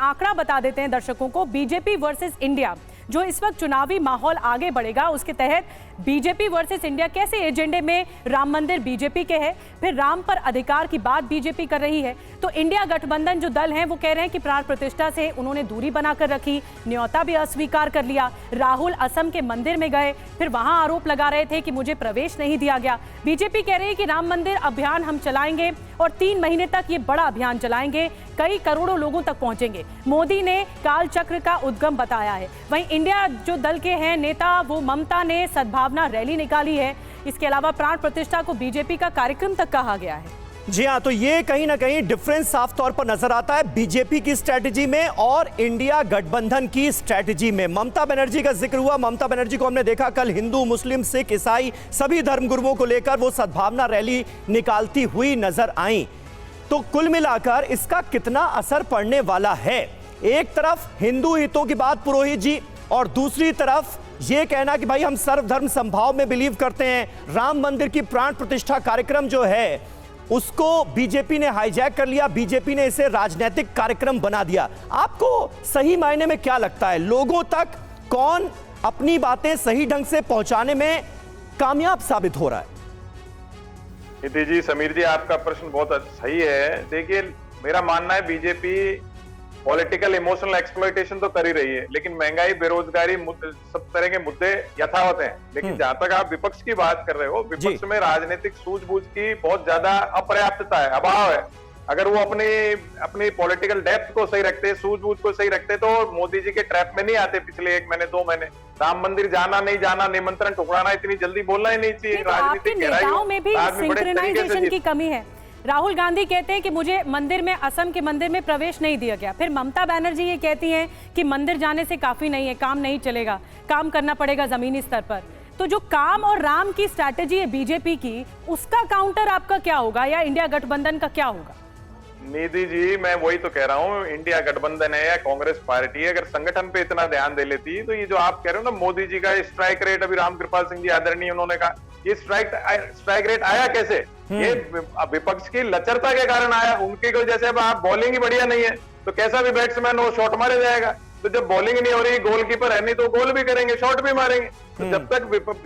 आंकड़ा बता देते हैं दर्शकों को। बीजेपी वर्सेस इंडिया, जो इस वक्त चुनावी माहौल आगे बढ़ेगा, उसके तहत बीजेपी वर्सेस इंडिया कैसे एजेंडे में राम मंदिर बीजेपी के है, फिर राम पर अधिकार की बात बीजेपी कर रही है। तो इंडिया गठबंधन जो दल हैं वो कह रहे हैं कि प्राण प्रतिष्ठा से उन्होंने दूरी बनाकर रखी, न्योता भी अस्वीकार कर लिया। राहुल असम के मंदिर में गए, फिर वहां आरोप लगा रहे थे कि मुझे प्रवेश नहीं दिया गया। बीजेपी कह रही है कि राम मंदिर अभियान हम चलाएंगे और 3 महीने तक ये बड़ा अभियान चलाएंगे, कई करोड़ों लोगों तक पहुंचेंगे। मोदी ने काल चक्र का उद्गम बताया है। वहीं इंडिया जो दल के हैं नेता, वो ममता ने सद्भावना रैली निकाली है। इसके अलावा प्राण प्रतिष्ठा को बीजेपी का कार्यक्रम तक कहा गया है। जी हाँ, तो ये कहीं ना कहीं डिफरेंस साफ तौर पर नजर आता है बीजेपी की स्ट्रैटेजी में और इंडिया गठबंधन की स्ट्रैटेजी में। ममता बनर्जी का जिक्र हुआ। ममता बनर्जी को हमने देखा कल हिंदू, मुस्लिम, सिख, ईसाई सभी धर्मगुरुओं को लेकर वो सद्भावना रैली निकालती हुई नजर आई। तो कुल मिलाकर इसका कितना असर पड़ने वाला है? एक तरफ हिंदू हितों की बात पुरोहित जी, और दूसरी तरफ ये कहना कि भाई हम सर्वधर्म समभाव में बिलीव करते हैं। राम मंदिर की प्राण प्रतिष्ठा कार्यक्रम जो है उसको बीजेपी ने हाईजैक कर लिया, बीजेपी ने इसे राजनीतिक कार्यक्रम बना दिया। आपको सही मायने में क्या लगता है, लोगों तक कौन अपनी बातें सही ढंग से पहुंचाने में कामयाब साबित हो रहा है? निधि जी, समीर जी, आपका प्रश्न बहुत सही है। देखिए, मेरा मानना है बीजेपी पॉलिटिकल इमोशनल एक्सप्लॉयटेशन तो कर ही रही है, लेकिन महंगाई, बेरोजगारी, सब तरह के मुद्दे यथावत हैं। लेकिन जहां तक आप विपक्ष की बात कर रहे हो, विपक्ष में राजनीतिक सूझबूझ की बहुत ज्यादा अपर्याप्तता है, अभाव है। अगर वो अपनी पॉलिटिकल डेप्थ को सही रखते, सूझबूझ को सही रखते, तो मोदी जी के ट्रैप में नहीं आते पिछले 1 महीने 2 महीने। राम मंदिर जाना नहीं जाना, निमंत्रण ठुकराना इतनी जल्दी बोलना ही नहीं चाहिए। राजनीतिक नेताओं में भी सिंक्रोनाइजेशन की कमी है। राहुल गांधी कहते हैं कि मुझे मंदिर में, असम के मंदिर में प्रवेश नहीं दिया गया। फिर ममता बनर्जी ये कहती हैं कि मंदिर जाने से काफी नहीं है, काम नहीं चलेगा, काम करना पड़ेगा जमीनी स्तर पर। तो जो काम और राम की स्ट्रैटेजी है बीजेपी की, उसका काउंटर आपका क्या होगा, या इंडिया गठबंधन का क्या होगा? निधि जी, मैं वही तो कह रहा हूँ, इंडिया गठबंधन है या कांग्रेस पार्टी है, अगर संगठन पे इतना ध्यान दे लेती, तो ये जो आप कह रहे हो ना, मोदी जी का स्ट्राइक रेट, अभी रामकृपाल सिंह जी आदरणीय उन्होंने कहा, ये स्ट्राइक रेट आया कैसे? ये विपक्ष की लचरता के कारण आया। उनकी को जैसे अब आप बॉलिंग ही बढ़िया नहीं है तो कैसा भी बैट्समैन हो शॉट मारे जाएगा। तो जब बॉलिंग नहीं हो रही, गोलकीपर है नहीं, तो गोल भी करेंगे, शॉट भी मारेंगे। तो जब तक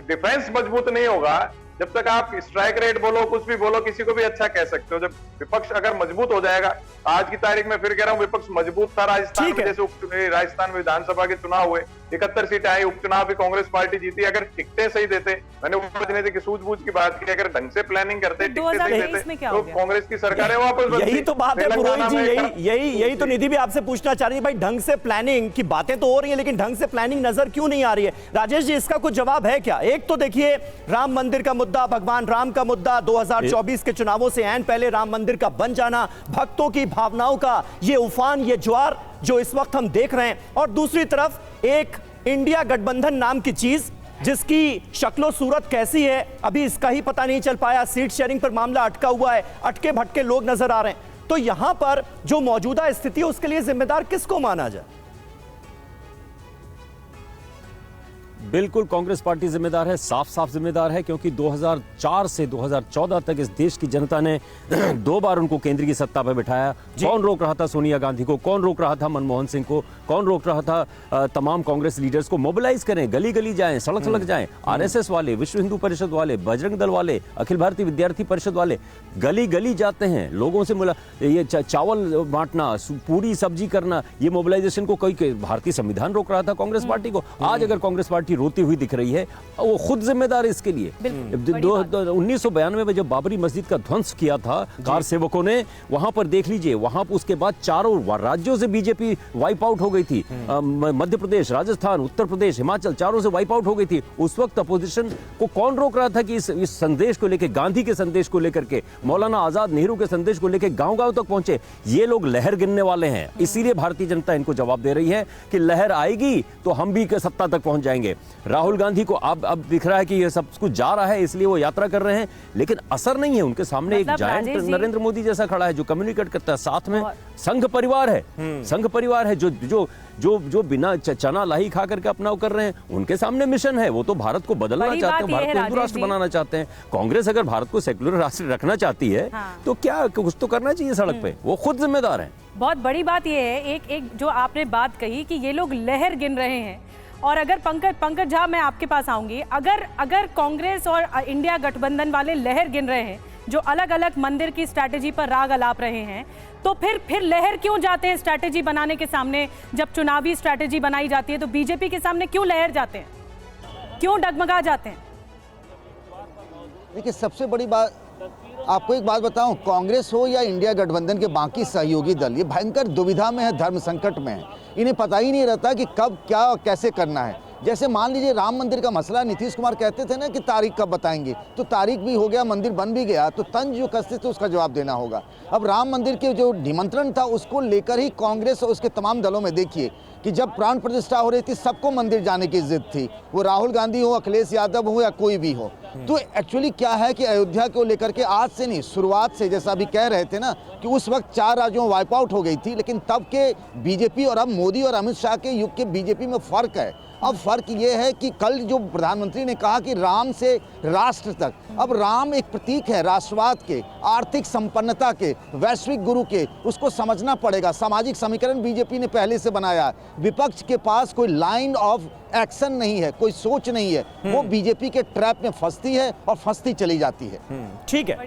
डिफेंस मजबूत नहीं होगा, जब तक आप स्ट्राइक रेट बोलो, कुछ भी बोलो, किसी को भी अच्छा कह सकते हो। जब विपक्ष अगर मजबूत हो जाएगा, आज की तारीख में फिर कह रहा हूँ, विपक्ष मजबूत था राजस्थान में, जैसे राजस्थान में विधानसभा के चुनाव हुए, 71 सीटें आई, उपचुनाव भी कांग्रेस पार्टी जीती। अगर टिकटें सही देते, मैंने राजनीति की सूझबूझ की बात की, अगर ढंग से प्लानिंग करते, टिकटें सही देते, तो कांग्रेस की सरकारें वापस बनती। यही तो बात है पुरोहित जी, यही तो निधि भी आपसे पूछना चाह रही है, भाई ढंग से प्लानिंग की बातें तो हो रही है, लेकिन ढंग से प्लानिंग नजर क्यों नहीं आ रही है? राजेश जी, इसका कुछ जवाब है क्या? एक तो देखिए, राम मंदिर का मुद्दा, भगवान राम का मुद्दा, 2024 के चुनावों से ऐन पहले राम मंदिर का बन जाना, भक्तों की भावनाओं का ये उफान, ये ज्वार जो इस वक्त हम देख रहे हैं, और दूसरी तरफ एक इंडिया गठबंधन नाम की चीज जिसकी शक्लो सूरत कैसी है अभी इसका ही पता नहीं चल पाया। सीट शेयरिंग पर मामला अटका हुआ है, अटके भटके लोग नजर आ रहे हैं। तो यहां पर जो मौजूदा स्थिति है उसके लिए जिम्मेदार किसको माना जाए? बिल्कुल कांग्रेस पार्टी जिम्मेदार है, साफ साफ जिम्मेदार है, क्योंकि 2004 से 2014 तक इस देश की जनता ने 2 बार उनको केंद्र की सत्ता पर बिठाया। कौन रोक रहा था सोनिया गांधी को, कौन रोक रहा था मनमोहन सिंह को, कौन रोक रहा था तमाम कांग्रेस लीडर्स को? मोबिलाइज करें, गली गली जाएं, सड़क सड़क जाएं। आरएसएस वाले, विश्व हिंदू परिषद वाले, बजरंग दल वाले, अखिल भारतीय विद्यार्थी परिषद वाले गली गली जाते हैं, लोगों से ये चावल बांटना, पूरी सब्जी करना, ये मोबिलाइजेशन को कोई भारतीय संविधान रोक रहा था कांग्रेस पार्टी को? आज अगर कांग्रेस पार्टी रोती हुई दिख रही है, वो खुद जिम्मेदार है इसके लिए। 1992 में जब बाबरी मस्जिद का ध्वंस किया था कार सेवकों ने, वहां पर देख लीजिए, वहां पर उसके बाद 4 राज्यों से बीजेपी वाइप आउट हो गई थी। मध्य प्रदेश, राजस्थान, उत्तर प्रदेश, हिमाचल, चारों से वाइप आउट हो गई थी। उस वक्त अपोजिशन को कौन रोक रहा था कि इस संदेश को लेकर, गांधी के संदेश को लेकर के, मौलाना आजाद, नेहरू के संदेश को लेकर गांव गांव तक पहुंचे? ये लोग लहर गिनने वाले हैं, इसीलिए भारतीय जनता इनको जवाब दे रही है कि लहर आएगी तो हम भी सत्ता तक पहुंच जाएंगे। राहुल गांधी को अब दिख रहा है कि ये सब कुछ जा रहा है, इसलिए वो यात्रा कर रहे हैं, लेकिन असर नहीं है। उनके सामने एक जायंट नरेंद्र मोदी जैसा खड़ा है जो कम्युनिकेट करता है, साथ में संघ परिवार है, संघ परिवार है जो बिना चना लाही खा करके अपना कर रहे हैं। उनके सामने मिशन है, वो तो भारत को बदलना चाहते हैं, भारत को हिंदू राष्ट्र बनाना चाहते हैं। कांग्रेस अगर भारत को सेक्युलर राष्ट्र रखना चाहती है तो क्या कुछ तो करना चाहिए सड़क पे, वो खुद जिम्मेदार है। बहुत बड़ी बात यह है, एक जो आपने बात कही कि ये लोग लहर गिन रहे हैं, और अगर पंकज झा मैं आपके पास आऊंगी, अगर कांग्रेस और इंडिया गठबंधन वाले लहर गिन रहे हैं, जो अलग अलग मंदिर की स्ट्रैटेजी पर राग अलाप रहे हैं, तो फिर लहर क्यों जाते हैं स्ट्रैटेजी बनाने के सामने? जब चुनावी स्ट्रैटेजी बनाई जाती है तो बीजेपी के सामने क्यों लहर जाते हैं, क्यों डगमगा जाते हैं? देखिए, सबसे बड़ी बात आपको एक बात बताऊं, कांग्रेस हो या इंडिया गठबंधन के बाकी सहयोगी दल, ये भयंकर दुविधा में है, धर्म संकट में है। इन्हें पता ही नहीं रहता कि कब क्या कैसे करना है। जैसे मान लीजिए राम मंदिर का मसला, नीतीश कुमार कहते थे ना कि तारीख कब बताएंगे, तो तारीख भी हो गया, मंदिर बन भी गया, तो तंज जो कसते थे उसका जवाब देना होगा। अब राम मंदिर के जो निमंत्रण था उसको लेकर ही कांग्रेस और उसके तमाम दलों में देखिए कि जब प्राण प्रतिष्ठा हो रही थी सबको मंदिर जाने की जिद थी, वो राहुल गांधी हो, अखिलेश यादव हो या कोई भी हो। तो एक्चुअली क्या है कि अयोध्या को लेकर के आज से नहीं, शुरुआत से, जैसा अभी कह रहे थे ना कि उस वक्त 4 राज्यों वाइप आउट हो गई थी, लेकिन तब के बीजेपी और अब मोदी और अमित शाह के युग के बीजेपी में फर्क है। अब फर्क ये है कि कल जो प्रधानमंत्री ने कहा कि राम से राष्ट्र तक, अब राम एक प्रतीक है राष्ट्रवाद के, आर्थिक संपन्नता के, वैश्विक गुरु के, उसको समझना पड़ेगा। सामाजिक समीकरण बीजेपी ने पहले से बनाया है। विपक्ष के पास कोई लाइन ऑफ एक्शन नहीं है, कोई सोच नहीं है, वो बीजेपी के ट्रैप में फंसती है और फंसती चली जाती है। ठीक है।